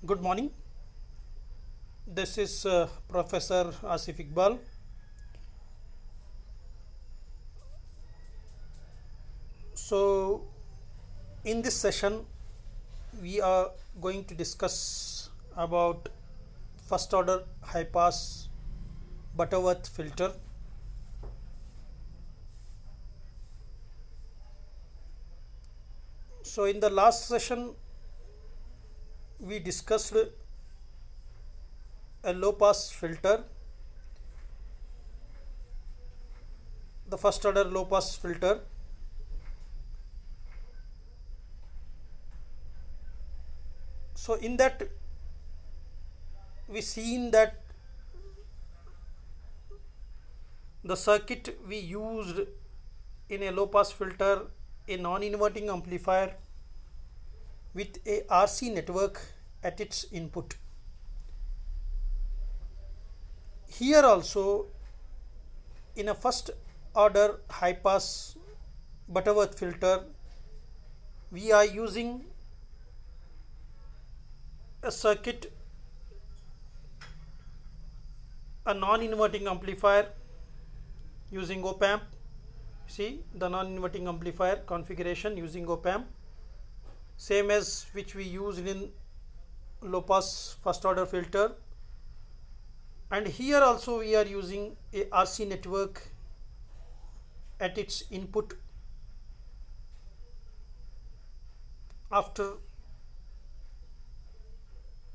Good morning. This is Professor Asif Iqbal. So, in this session, we are going to discuss about first order high pass Butterworth filter. So, in the last session, we discussed a low pass filter, the first order low pass filter. So in that we seen that the circuit we used in a low pass filter, a non-inverting amplifier with a RC network at its input. Here also in a first order high pass Butterworth filter, we are using a circuit, a non-inverting amplifier using op amp. See the non-inverting amplifier configuration using op amp, same as which we used in low pass first order filter, and here also we are using a RC network at its input. After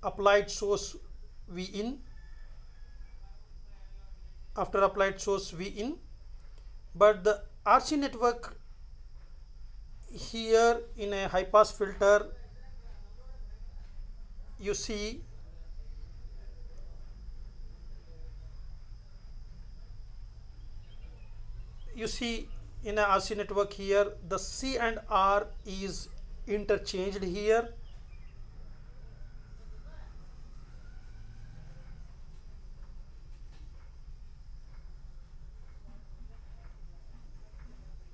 applied source V in, but the RC network here in a high pass filter, you see in a RC network here the C and R is interchanged here.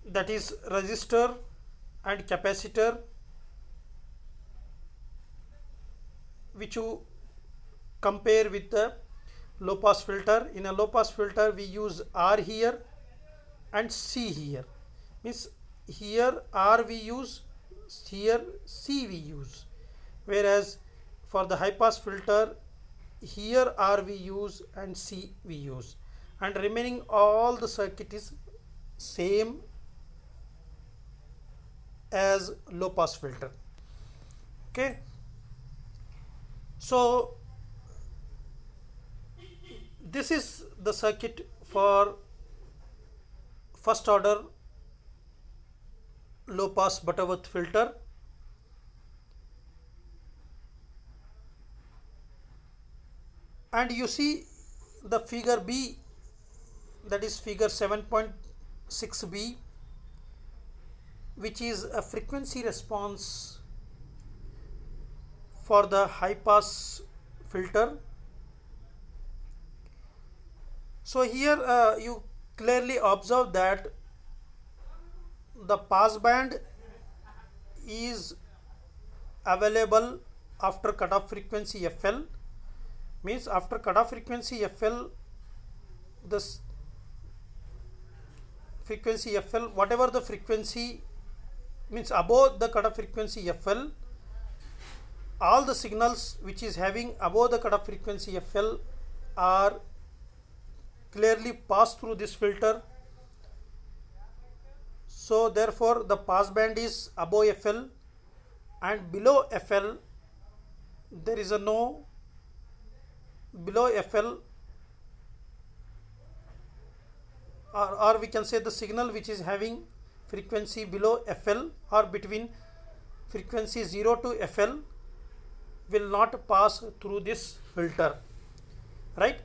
That is resistor and capacitor, which you compare with the low pass filter. In a low pass filter we use R here and C here, means here R we use, here C we use, whereas for the high pass filter here R we use and C we use, and remaining all the circuit is same as low pass filter. Okay, so this is the circuit for first order low pass Butterworth filter. And you see the figure B, that is figure 7.6b, which is a frequency response for the high pass filter. So here you clearly observe that the pass band is available after cutoff frequency FL, means after cutoff frequency FL, this frequency FL, whatever the frequency, means above the cutoff frequency FL, all the signals which is having above the cutoff frequency FL are clearly passed through this filter. So therefore the pass band is above FL, and below FL there is a no, below FL, or we can say the signal which is having frequency below FL or between frequency 0 to FL will not pass through this filter, right?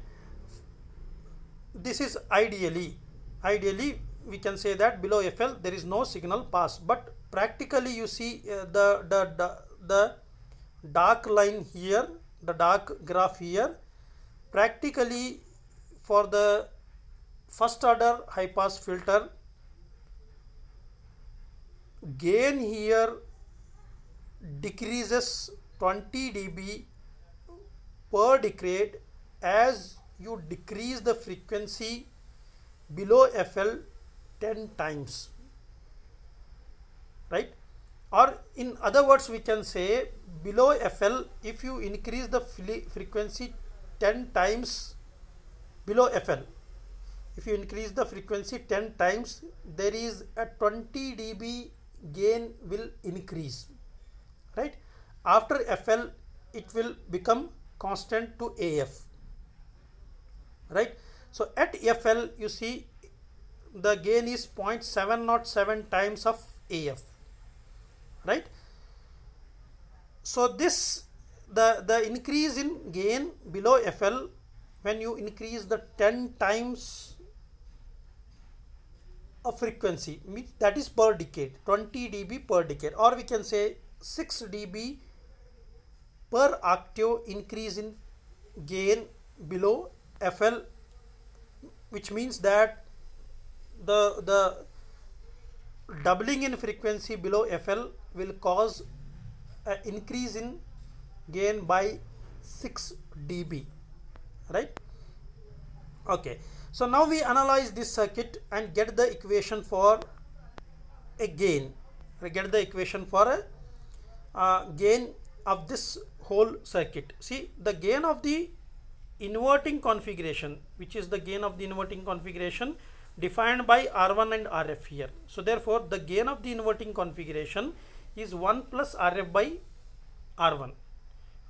This is ideally we can say that below FL there is no signal pass, but practically you see the dark line here, the dark graph here, practically for the first order high pass filter, gain here decreases 20 dB per decade as you decrease the frequency below FL 10 times, right? Or in other words, we can say below FL, if you increase the frequency 10 times below FL, if you increase the frequency 10 times, there is a 20 dB gain will increase, right? After FL, it will become constant to AF, right? So at FL, you see the gain is 0.707 times of AF, right? So this the increase in gain below FL, when you increase the 10 times of frequency, that is per decade, 20 dB per decade, or we can say 6 dB per octave increase in gain below FL, which means that the doubling in frequency below FL will cause an increase in gain by 6 dB, right? Okay, so now we analyze this circuit and get the equation for a gain. We get the equation for a gain of this whole circuit. See, the gain of the inverting configuration, which is the gain of the inverting configuration defined by R1 and RF here. So therefore the gain of the inverting configuration is 1 plus RF by R1,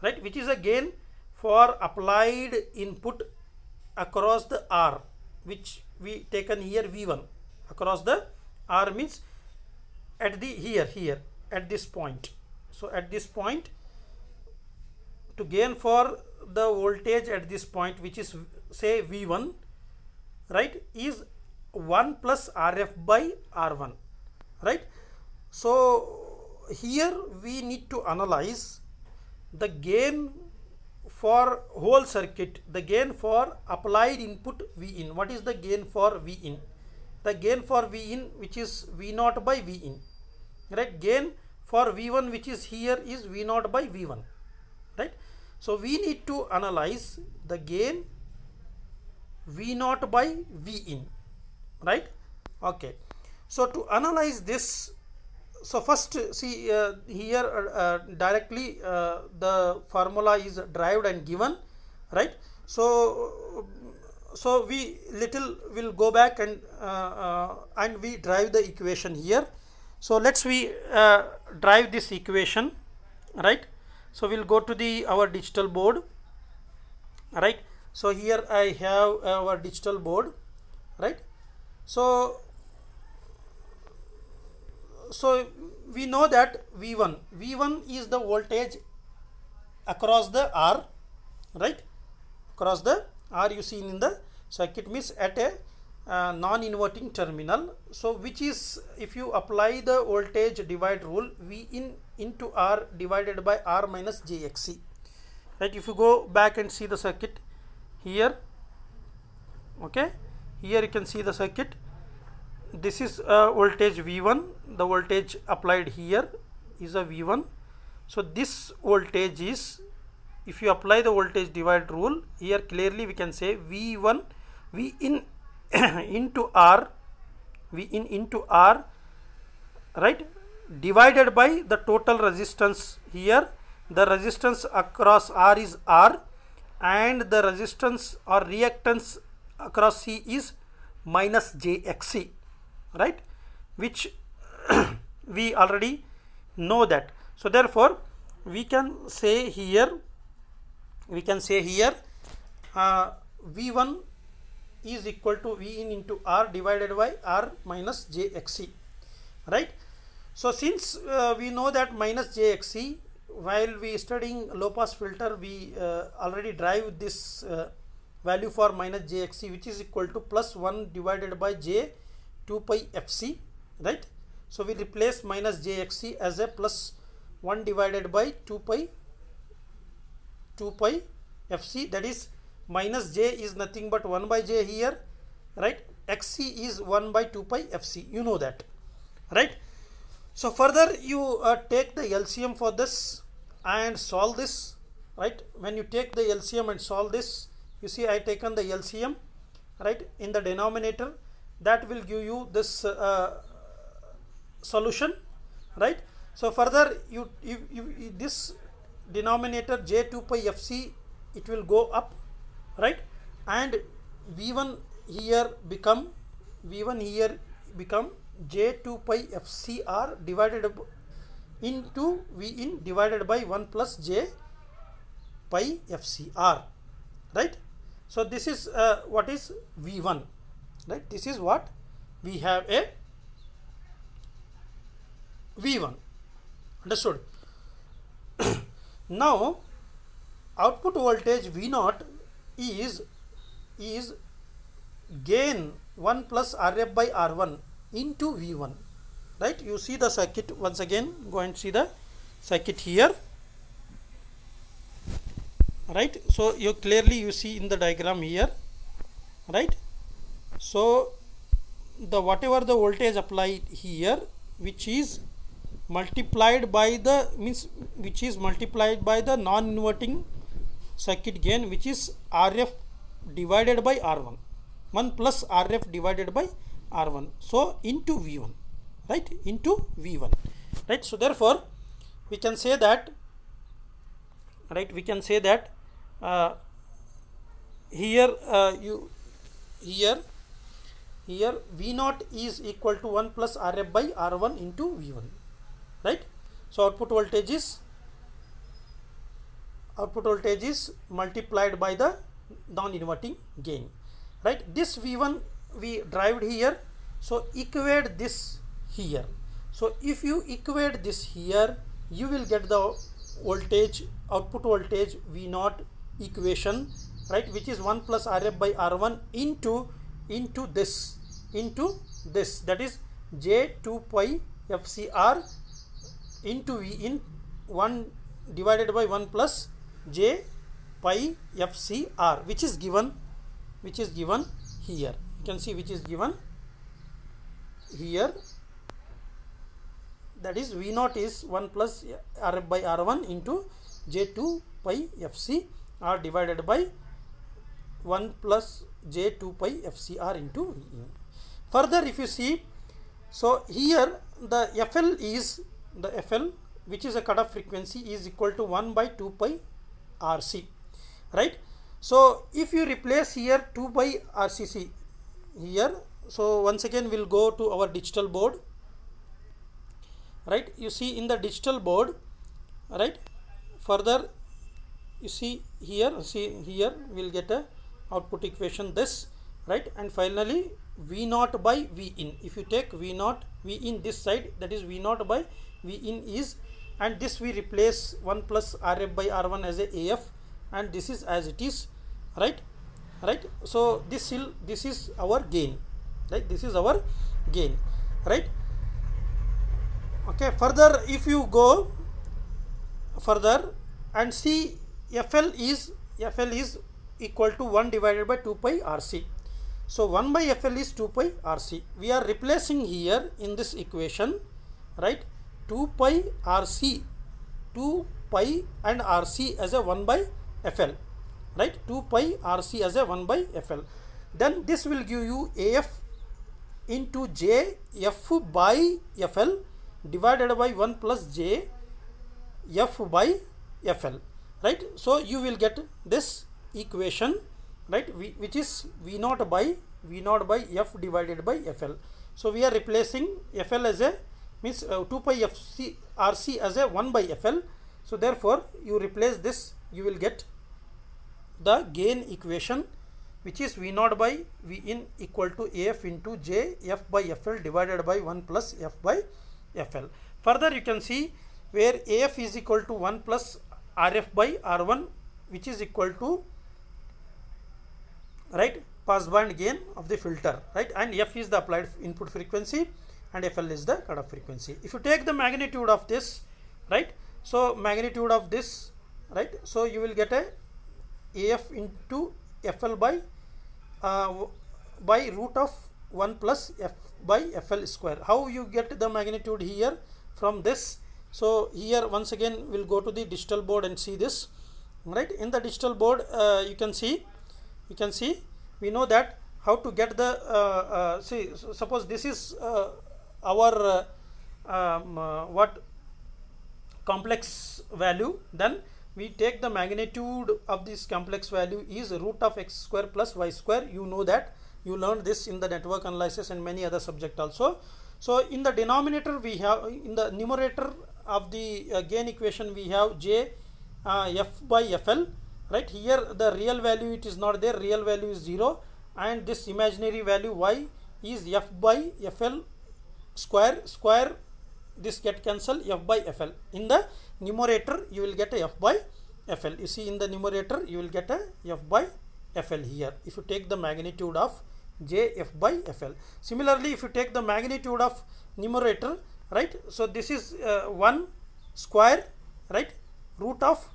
right, which is a gain for applied input across the R, which we taken here V1 across the R, means at the here at this point. So at this point, to gain for the voltage at this point, which is say V1, right, is 1 plus RF by R1, right? So here we need to analyze the gain for whole circuit, the gain for applied input Vin. What is the gain for Vin? The gain for Vin, which is V0 by Vin, right? Gain for V1, which is here, is V0 by V1, right? So we need to analyze the gain V0 by Vin, right? Okay, so to analyze this, so first see here directly the formula is derived and given, right? So we little will go back and we derive the equation here. So let's we derive this equation, right? So we'll go to the our digital board, right? So here I have our digital board, right? So we know that V1 is the voltage across the R, right? Across the R you see in the circuit, means at a non-inverting terminal. So which is, if you apply the voltage divide rule, Vin into R divided by R minus JXC, right? If you go back and see the circuit here, okay, here you can see the circuit. This is voltage V1, the voltage applied here is a V1. So this voltage is, if you apply the voltage divide rule here, clearly we can say Vin into R, right, divided by the total resistance here. The resistance across R is R, and the resistance or reactance across C is minus JXC, right, which we already know that. So therefore we can say here V1 is equal to Vin into R divided by R minus JXC, right? So since we know that minus JXC, while we studying low pass filter, we already derive this value for minus JXC, which is equal to plus 1 divided by J 2 pi FC, right? So we replace minus JXC as a plus 1 divided by 2 pi FC, that is minus J is nothing but 1 by J here, right? XC is 1 by 2 pi FC, you know that, right? So further you take the LCM for this and solve this, right? When you take the LCM and solve this, you see I taken the LCM, right, in the denominator. That will give you this solution, right? So further you this denominator j2 pi fc, it will go up, right? And v1 here become j2 pi fcr divided into v in divided by 1 plus j pi fcr, right? So this is what is v1, right? This is what we have a v1. Understood? Now output voltage v0 is gain 1 plus rf by r1 into v1, right? You see the circuit once again. Go and see the circuit here, right? So you clearly see in the diagram here, right? So the whatever the voltage applied here, which is multiplied by the non-inverting circuit gain, which is rf divided by r1, 1 plus rf divided by r1, so into v1, right? Into v1, right? So therefore we can say that, right, here v0 is equal to 1 plus rf by r1 into v1, right? So output voltage is multiplied by the non-inverting gain, right? This v1 we derived here, so equate this here. So if you equate this here, you will get the voltage, output voltage v0 equation, right, which is 1 plus rf by r1 into this, that is j2 pi fcr into v in 1 divided by 1 plus j pi fcr, which is given here. You can see which is given here, that is v0 is 1 plus rf by r1 into j2 pi fcr divided by 1 plus j2 pi fcr into v. Further if you see, so here the FL which is a cutoff frequency is equal to 1 by 2 pi RC, right? So if you replace here 2 by RCC here, so once again we'll go to our digital board, right? You see in the digital board, right? Further you see here, we'll get a output equation this, right? And finally v0 by v in. If you take v0 v in this side, that is v0 by v in is, and this we replace 1 plus rf by r1 as a af, and this is as it is, right? So this is our gain, right? This is our gain, right? Okay, further if you go further and see, FL is equal to 1 divided by 2 pi RC. So 1 by FL is 2 pi RC. We are replacing here in this equation, right, 2 pi RC, 2 pi and RC as a 1 by FL, right? 2 pi RC as a 1 by FL. Then this will give you AF into J F by FL divided by 1 plus J F by FL, right? So you will get this equation, right, which is v0 by f divided by FL. So we are replacing FL as a means 2 pi FC RC as a 1 by FL. So therefore you replace this, you will get the gain equation, which is v0 by v in equal to AF into J F by FL divided by 1 plus F by FL. Further you can see where AF is equal to 1 plus RF by R1, which is equal to, right, passband gain of the filter, right, and F is the applied input frequency and FL is the cutoff frequency. If you take the magnitude of this, right, so magnitude of this, right, so you will get a AF into FL by root of 1 plus F by FL square. How you get the magnitude here from this? So here once again we'll go to the digital board and see this, right? In the digital board, you can see we know that how to get the see, suppose this is our what complex value, then we take the magnitude of this complex value is root of x square plus y square. You know that, you learned this in the network analysis and many other subject also. So in the denominator we have, in the numerator of the gain equation we have j f by fl, right? Here the real value it is not there, real value is 0, and this imaginary value y is f by fl square, this get cancelled, f by fl. In the numerator you will get a f by fl. You see, in the numerator you will get a f by fl here if you take the magnitude of j f by fl. Similarly, if you take the magnitude of numerator, right, so this is 1 square, right, root of,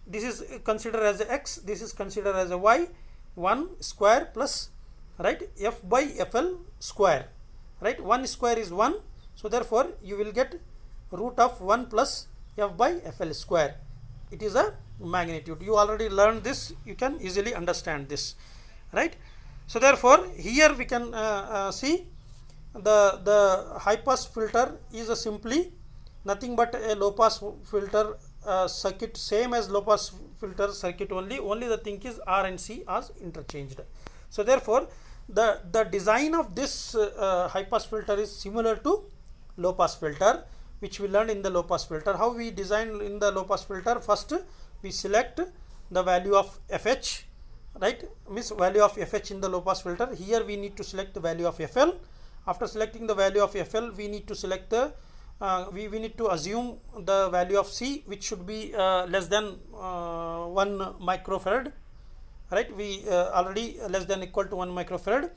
this is considered as a x, this is considered as a y, 1 square plus, right, f by fl square, right? 1 square is 1, so therefore you will get root of 1 plus f by fl square. It is a magnitude. You already learned this, you can easily understand this, right? So therefore here we can see the high pass filter is simply nothing but a low pass filter circuit, same as low pass filter circuit, only the thing is R and C are interchanged. So therefore the design of this high pass filter is similar to low pass filter, which we learned in the low pass filter. How we design in the low pass filter? First we select the value of fh, right, means value of fh in the low pass filter. Here we need to select the value of fl. After selecting the value of fl, we need to select the we need to assume the value of c, which should be less than 1 microfarad, right? We already less than equal to 1 microfarad.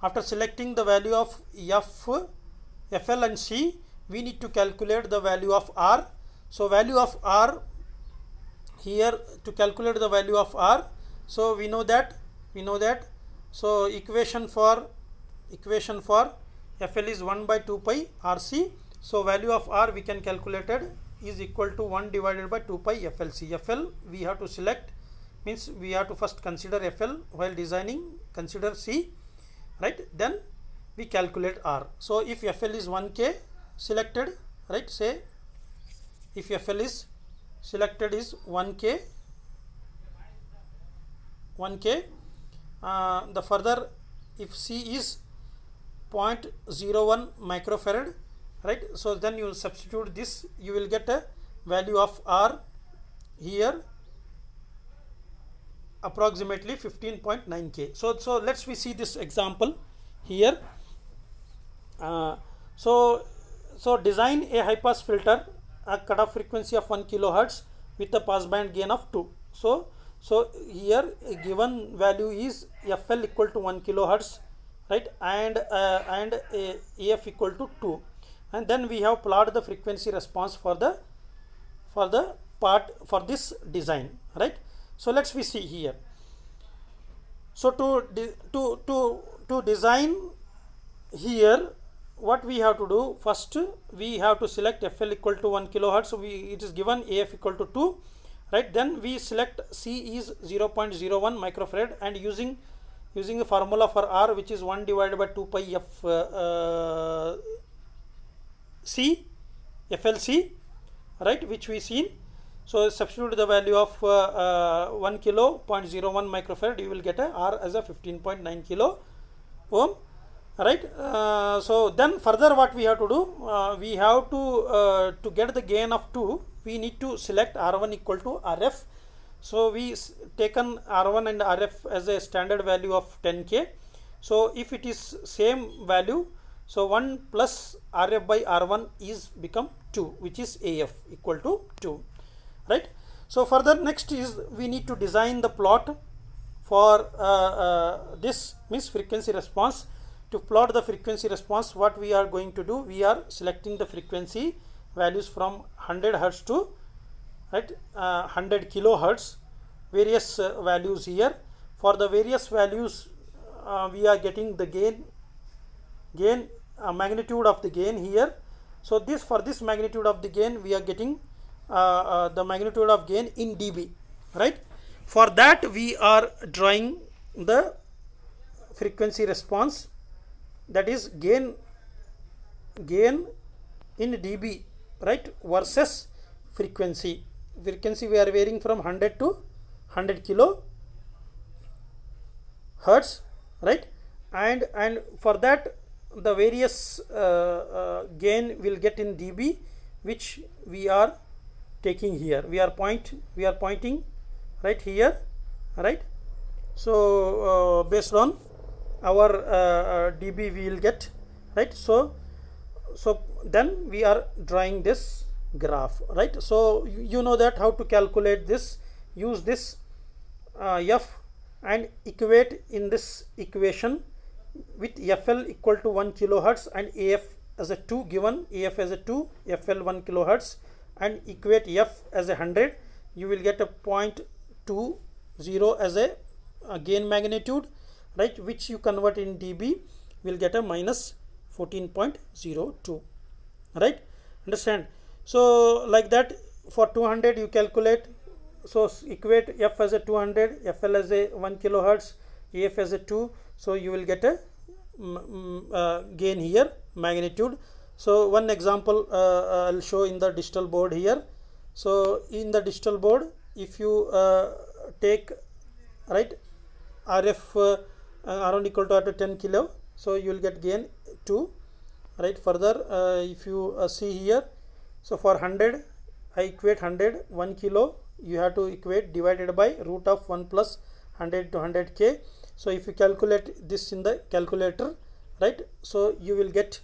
After selecting the value of fl and c, we need to calculate the value of r. So value of r here, to calculate the value of r, so we know that so equation for fl is 1 by 2 pi rc. So value of r we can calculate it is equal to 1 divided by 2 pi flc. Fl we have to select, means we have to first consider fl while designing, consider c, right, then we calculate r. So if fl is 1k selected, right, say if fl is selected is 1k, the further if c is 0.01 microfarad, right, so then you will substitute this, you will get a value of r here approximately 15.9k. So let's we see this example here. So design a high pass filter, a cutoff frequency of 1 kilohertz with a passband gain of 2. So here a given value is fl equal to 1 kilohertz, right, and af equal to 2, and then we have plotted the frequency response for the part for this design, right? So let's we see here. So to design here, what we have to do, first we have to select fl equal to 1 kilohertz. So it is given af equal to 2, right? Then we select c is 0.01 microfarad, and using the formula for r, which is 1 divided by 2 pi f c flc, right, which we seen. So substitute the value of 1 kilo 0.01 microfarad, you will get a r as a 15.9 kilo ohm, right? So then further what we have to do, we have to get the gain of 2, we need to select r1 equal to rf. So we taken r1 and rf as a standard value of 10k. So if it is same value, so 1 plus rf by r1 is become 2, which is af equal to 2, right? So further next is we need to design the plot for this, means frequency response. To plot the frequency response, what we are going to do, we are selecting the frequency values from 100 hertz to, right, 100 kilohertz, various values here. For the various values we are getting the gain magnitude of the gain here. So this, for this magnitude of the gain we are getting the magnitude of gain in dB, right? For that we are drawing the frequency response, that is gain in dB, right, versus frequency we are varying from 100 to 100 kilo hertz, right? And for that the various gain will get in dB, which we are taking here. We are pointing right here, right? So based on our dB we will get, right? So then we are drawing this graph, right? So you know that how to calculate this. Use this f and equate in this equation with FL equal to 1 kilohertz and AF as a 2, given AF as a 2, FL 1 kilohertz, and equate F as a 100. You will get a 0.20 as a gain magnitude, right, which you convert in dB, will get a minus 14.02, right? Understand? So like that, for 200 you calculate, so equate F as a 200, FL as a 1 kilohertz, AF as a 2, so you will get a gain here magnitude. So one example I'll show in the digital board here. So in the digital board, if you take, right, RF around equal to 10 kilo, so you will get gain 2, right? Further if you see here, so for 100 I equate 1 kilo, you have to equate divided by root of 1 plus 100 to 100k. So if you calculate this in the calculator, right, so you will get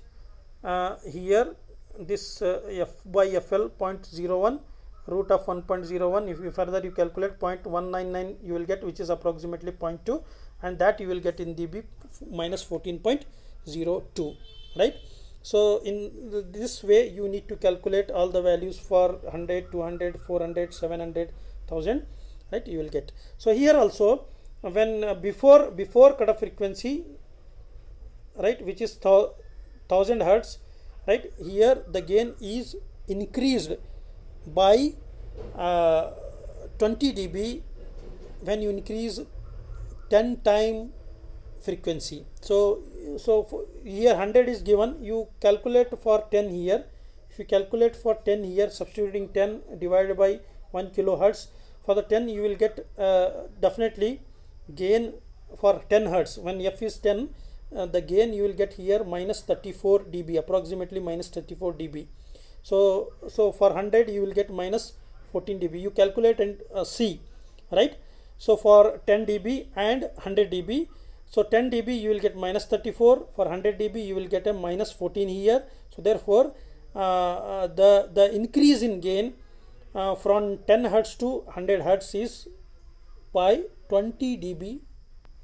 here this F by FL 0.01, root of 1.01. if you further you calculate 0.199 you will get, which is approximately 0.2, and that you will get in dB minus 14.02, right? So in this way you need to calculate all the values for 100, 200, 400, 700, 1000, right? You will get. So here also, when before cutoff frequency, right, which is 1000 hertz, right, here the gain is increased by 20 dB when you increase 10 time frequency. So here 100 is given, you calculate for 10 here. If you calculate for 10 here, substituting 10 divided by 1 kilohertz, for the 10 you will get definitely gain for 10 hertz. When F is 10, the gain you will get here minus 34 dB, approximately minus 34 dB. So for 100 you will get minus 14 dB. You calculate and see, right? So for 10 dB and 100 dB, so 10 dB you will get minus 34, for 100 dB you will get a minus 14 here. So therefore the increase in gain from 10 hertz to 100 hertz is by 20 dB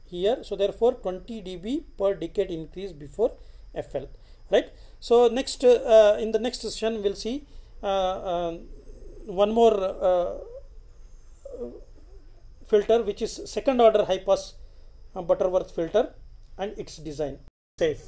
here. So therefore 20 dB per decade increase before FL, right? So next in the next session we'll see one more filter, which is second order high pass Butterworth filter and its design. Safe.